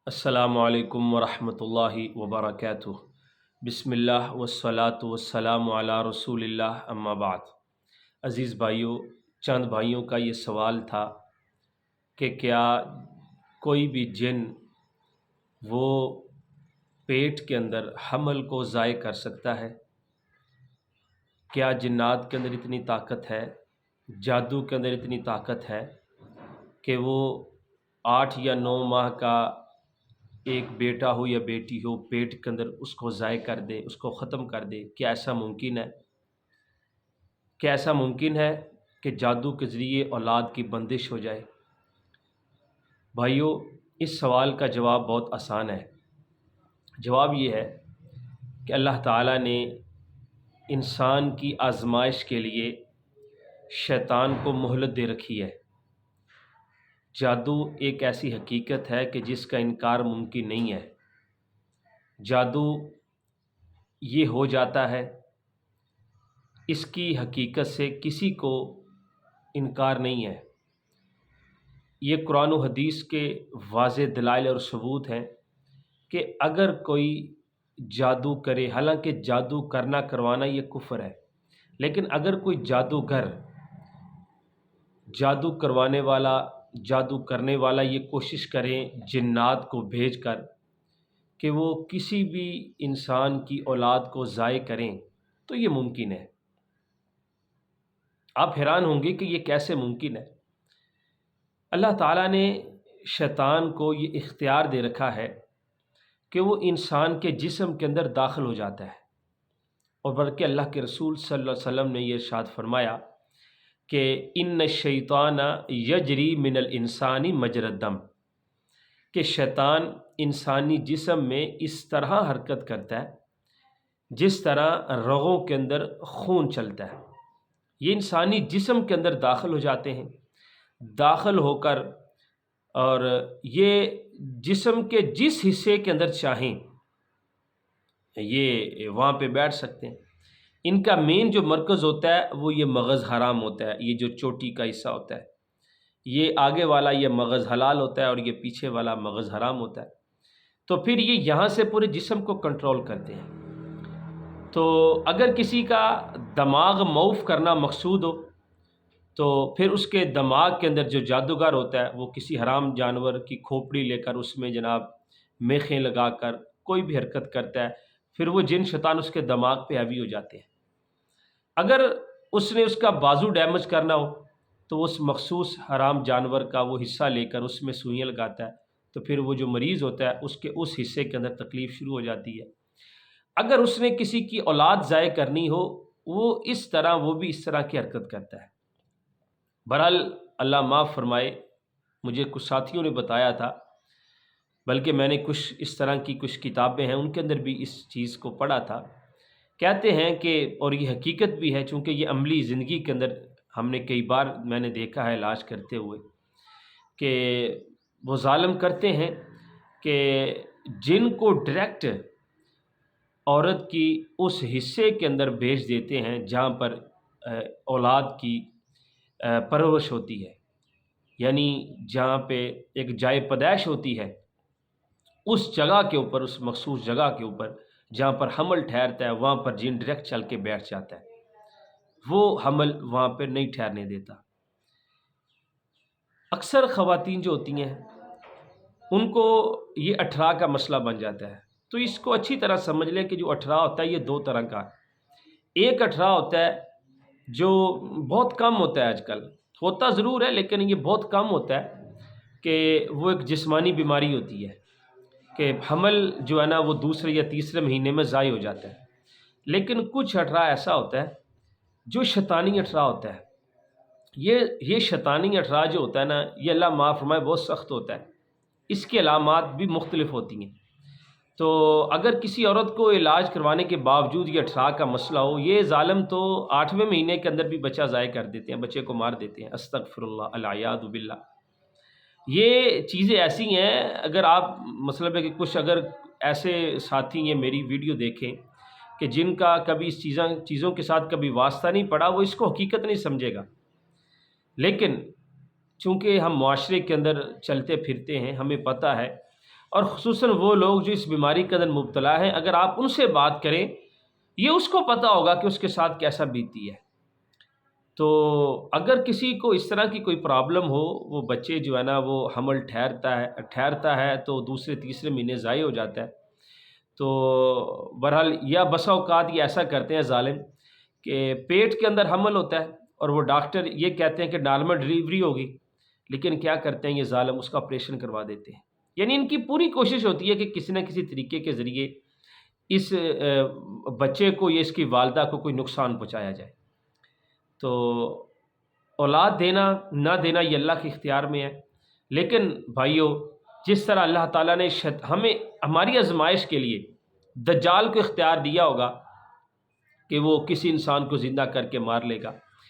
السلام علیکم ورحمۃ اللہ وبرکاتہ۔ بسم اللہ والصلاة والسلام علی رسول اللہ، اما بعد۔ عزیز بھائیوں، چند بھائیوں کا یہ سوال تھا کہ کیا کوئی بھی جن وہ پیٹ کے اندر حمل کو ضائع کر سکتا ہے؟ کیا جنات کے اندر اتنی طاقت ہے، جادو کے اندر اتنی طاقت ہے کہ وہ 8 یا 9 ماہ کا ایک بیٹا ہو یا بیٹی ہو پیٹ کے اندر اس کو ضائع کر دے، اس کو ختم کر دے؟ کیا ایسا ممکن ہے؟ کیا ایسا ممکن ہے کہ جادو کے ذریعے اولاد کی بندش ہو جائے؟ بھائیو، اس سوال کا جواب بہت آسان ہے۔ جواب یہ ہے کہ اللہ تعالیٰ نے انسان کی آزمائش کے لیے شیطان کو مہلت دے رکھی ہے۔ جادو ایک ایسی حقیقت ہے کہ جس کا انکار ممکن نہیں ہے۔ جادو یہ ہو جاتا ہے، اس کی حقیقت سے کسی کو انکار نہیں ہے۔ یہ قرآن و حدیث کے واضح دلائل اور ثبوت ہیں کہ اگر کوئی جادو کرے، حالانکہ جادو کرنا کروانا یہ کفر ہے، لیکن اگر کوئی جادوگر، جادو کروانے والا، جادو کرنے والا یہ کوشش کریں جنات کو بھیج کر کہ وہ کسی بھی انسان کی اولاد کو ضائع کریں، تو یہ ممکن ہے۔ آپ حیران ہوں گے کہ یہ کیسے ممکن ہے۔ اللہ تعالیٰ نے شیطان کو یہ اختیار دے رکھا ہے کہ وہ انسان کے جسم کے اندر داخل ہو جاتا ہے، اور بلکہ اللہ کے رسول صلی اللہ علیہ وسلم نے یہ ارشاد فرمایا کہ ان الشیطان یجری من الانسان مجری الدم، کہ شیطان انسانی جسم میں اس طرح حرکت کرتا ہے جس طرح رگوں کے اندر خون چلتا ہے۔ یہ انسانی جسم کے اندر داخل ہو جاتے ہیں، داخل ہو کر اور یہ جسم کے جس حصے کے اندر چاہیں یہ وہاں پہ بیٹھ سکتے ہیں۔ ان کا مین جو مرکز ہوتا ہے وہ یہ مغز حرام ہوتا ہے، یہ جو چوٹی کا حصہ ہوتا ہے، یہ آگے والا یہ مغز حلال ہوتا ہے اور یہ پیچھے والا مغز حرام ہوتا ہے۔ تو پھر یہ یہاں سے پورے جسم کو کنٹرول کرتے ہیں۔ تو اگر کسی کا دماغ معاف کرنا مقصود ہو تو پھر اس کے دماغ کے اندر جو جادوگر ہوتا ہے وہ کسی حرام جانور کی کھوپڑی لے کر اس میں جناب میخیں لگا کر کوئی بھی حرکت کرتا ہے، پھر وہ جن شیطان اس کے دماغ پہ حاوی ہو جاتے ہیں۔ اگر اس نے اس کا بازو ڈیمیج کرنا ہو تو اس مخصوص حرام جانور کا وہ حصہ لے کر اس میں سوئیاں لگاتا ہے، تو پھر وہ جو مریض ہوتا ہے اس کے اس حصے کے اندر تکلیف شروع ہو جاتی ہے۔ اگر اس نے کسی کی اولاد ضائع کرنی ہو وہ اس طرح، وہ بھی اس طرح کی حرکت کرتا ہے۔ بہرحال اللہ معاف فرمائے، مجھے کچھ ساتھیوں نے بتایا تھا، بلکہ میں نے کچھ اس طرح کی کچھ کتابیں ہیں ان کے اندر بھی اس چیز کو پڑھا تھا۔ کہتے ہیں کہ، اور یہ حقیقت بھی ہے چونکہ یہ عملی زندگی کے اندر ہم نے کئی بار میں نے دیکھا ہے علاج کرتے ہوئے، کہ وہ ظالم کرتے ہیں کہ جن کو ڈائریکٹ عورت کی اس حصے کے اندر بھیج دیتے ہیں جہاں پر اولاد کی پرورش ہوتی ہے، یعنی جہاں پہ ایک جائے پیدائش ہوتی ہے، اس جگہ کے اوپر، اس مخصوص جگہ کے اوپر جہاں پر حمل ٹھہرتا ہے وہاں پر جن ڈائریکٹ چل کے بیٹھ جاتا ہے، وہ حمل وہاں پہ نہیں ٹھہرنے دیتا۔ اکثر خواتین جو ہوتی ہیں ان کو یہ اٹھرا کا مسئلہ بن جاتا ہے، تو اس کو اچھی طرح سمجھ لیں کہ جو اٹھرا ہوتا ہے یہ دو طرح کا ہے۔ ایک اٹھرا ہوتا ہے جو بہت کم ہوتا ہے، آج کل ہوتا ضرور ہے لیکن یہ بہت کم ہوتا ہے، کہ وہ ایک جسمانی بیماری ہوتی ہے کہ حمل جو ہے نا وہ دوسرے یا تیسرے مہینے میں ضائع ہو جاتا ہے۔ لیکن کچھ اٹھرا ایسا ہوتا ہے جو شیطانی اٹھرا ہوتا ہے۔ یہ شیطانی اٹھرا جو ہوتا ہے نا، یہ اللہ معاف فرمائے بہت سخت ہوتا ہے، اس کی علامات بھی مختلف ہوتی ہیں۔ تو اگر کسی عورت کو علاج کروانے کے باوجود یہ اٹھرا کا مسئلہ ہو، یہ ظالم تو 8ویں مہینے کے اندر بھی بچہ ضائع کر دیتے ہیں، بچے کو مار دیتے ہیں، استغفر اللہ، العیاذ باللہ۔ یہ چیزیں ایسی ہیں، اگر آپ مطلب ہے کہ کچھ اگر ایسے ساتھی یہ میری ویڈیو دیکھیں کہ جن کا کبھی اس چیزوں کے ساتھ کبھی واسطہ نہیں پڑا، وہ اس کو حقیقت نہیں سمجھے گا۔ لیکن چونکہ ہم معاشرے کے اندر چلتے پھرتے ہیں، ہمیں پتہ ہے، اور خصوصاً وہ لوگ جو اس بیماری کے اندر مبتلا ہیں، اگر آپ ان سے بات کریں، یہ اس کو پتہ ہوگا کہ اس کے ساتھ کیسا بیتی ہے۔ تو اگر کسی کو اس طرح کی کوئی پرابلم ہو، وہ بچے جو ہے نا وہ حمل ٹھہرتا ہے تو دوسرے تیسرے مہینے ضائع ہو جاتا ہے۔ تو بہرحال یا بسا اوقات یہ ایسا کرتے ہیں ظالم کہ پیٹ کے اندر حمل ہوتا ہے اور وہ ڈاکٹر یہ کہتے ہیں کہ نارمل ڈلیوری ہوگی، لیکن کیا کرتے ہیں یہ ظالم، اس کا آپریشن کروا دیتے ہیں۔ یعنی ان کی پوری کوشش ہوتی ہے کہ کسی نہ کسی طریقے کے ذریعے اس بچے کو یا اس کی والدہ کو کوئی نقصان پہنچایا جائے۔ تو اولاد دینا نہ دینا یہ اللہ کے اختیار میں ہے، لیکن بھائیو، جس طرح اللہ تعالیٰ نے ہمیں ہماری آزمائش کے لیے دجال کو اختیار دیا ہوگا کہ وہ کسی انسان کو زندہ کر کے مار لے گا،